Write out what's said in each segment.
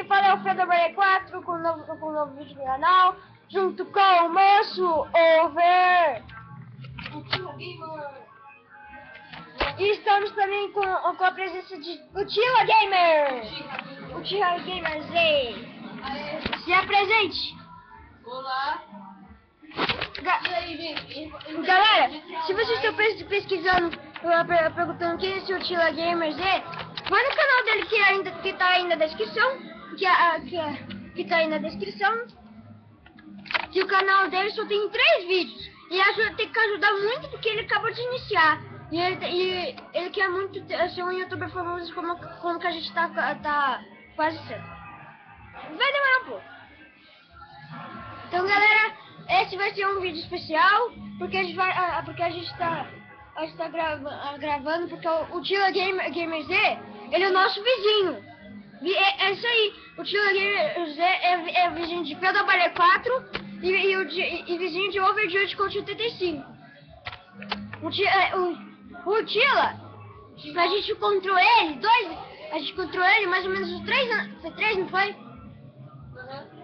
quem fala é o Fredobare4 com um novo vídeo no canal, junto com o moço Over. E estamos também com a presença de Utila Gamer. Utila Gamer Z. Se apresente. Olá. Galera, se vocês estão pesquisando, perguntando quem é esse Utila Gamer Z, vai no canal dele que tá aí na descrição, que tá aí na descrição. Que o canal dele só tem 3 vídeos e tem que ajudar muito porque ele acabou de iniciar e ele quer muito ser um youtuber famoso como que a gente tá quase sendo. Vai demorar um pouco. Então, galera, esse vai ser um vídeo especial porque a gente tá gravando porque o Utila Gamer Z, ele é o nosso vizinho. É isso aí, o Utila Gamer Z é vizinho de Fredobare4 e vizinho de Overjudge Coach 85. O Utila, a gente encontrou ele mais ou menos uns 3 anos, foi 3, não foi?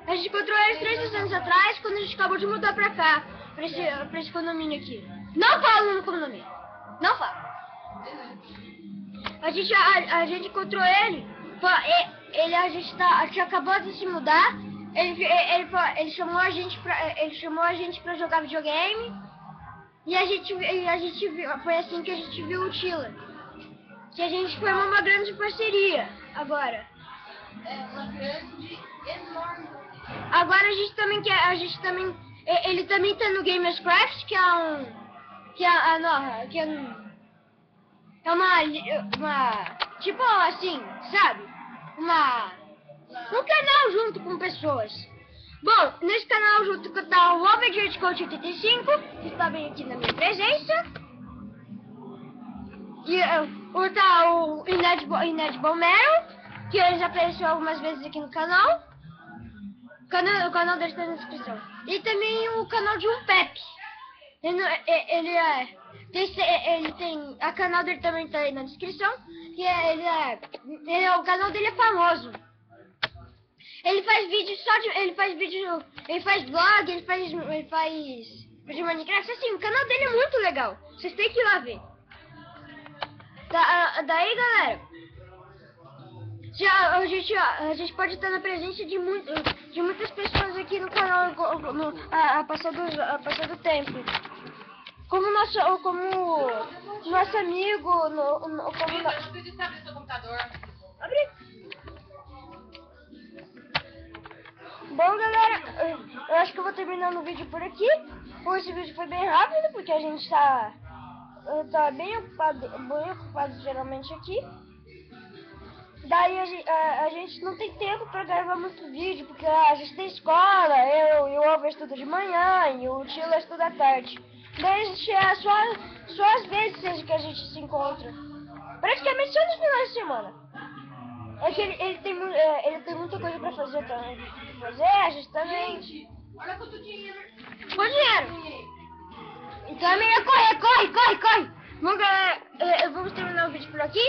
A gente encontrou ele 3 anos atrás, quando a gente acabou de mudar pra cá, pra esse condomínio aqui. Não fala no condomínio, não fala. A gente encontrou ele, a gente acabou de se mudar. Ele chamou a gente pra jogar videogame e a gente viu, foi assim que a gente viu o Utila. Que a gente formou uma grande parceria agora. É uma grande, enorme. Agora ele também tá no Gamerscraft, que é uma tipo assim, sabe? Um canal junto com pessoas. Bom, nesse canal junto tá o Overjudge Coach 85, que está bem aqui na minha presença. E tá o Inedible Meryl, que ele já apareceu algumas vezes aqui no canal. O canal dele está na descrição. E também o canal de um Pepe. A canal dele também está aí na descrição. O canal dele é famoso. Ele faz vídeo ele faz vlog, ele faz vídeo de Minecraft, assim, o canal dele é muito legal. Vocês têm que ir lá ver. Daí, galera, a gente pode estar na presença de muitas pessoas aqui no canal a passar do tempo. Como nosso amigo, Eu preciso abrir seu computador. Abre. Bom, galera, eu acho que eu vou terminando o vídeo por aqui. Esse vídeo foi bem rápido, porque a gente tá bem ocupado geralmente aqui. Daí a gente não tem tempo pra gravar muito vídeo, porque a gente tem escola, eu e o Over estuda de manhã e o Utila estuda à tarde. Daí a gente só às vezes que a gente se encontra. Praticamente só nos finais de semana. É que ele tem muita coisa pra fazer também. A gente também. Gente, olha quanto dinheiro. Quanto dinheiro? Então é melhor corre. Bom, galera, vamos terminar o vídeo por aqui.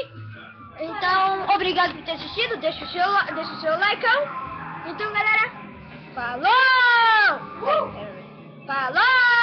Então, obrigado por ter assistido. Deixa o seu like. Então, galera, falou! Falou!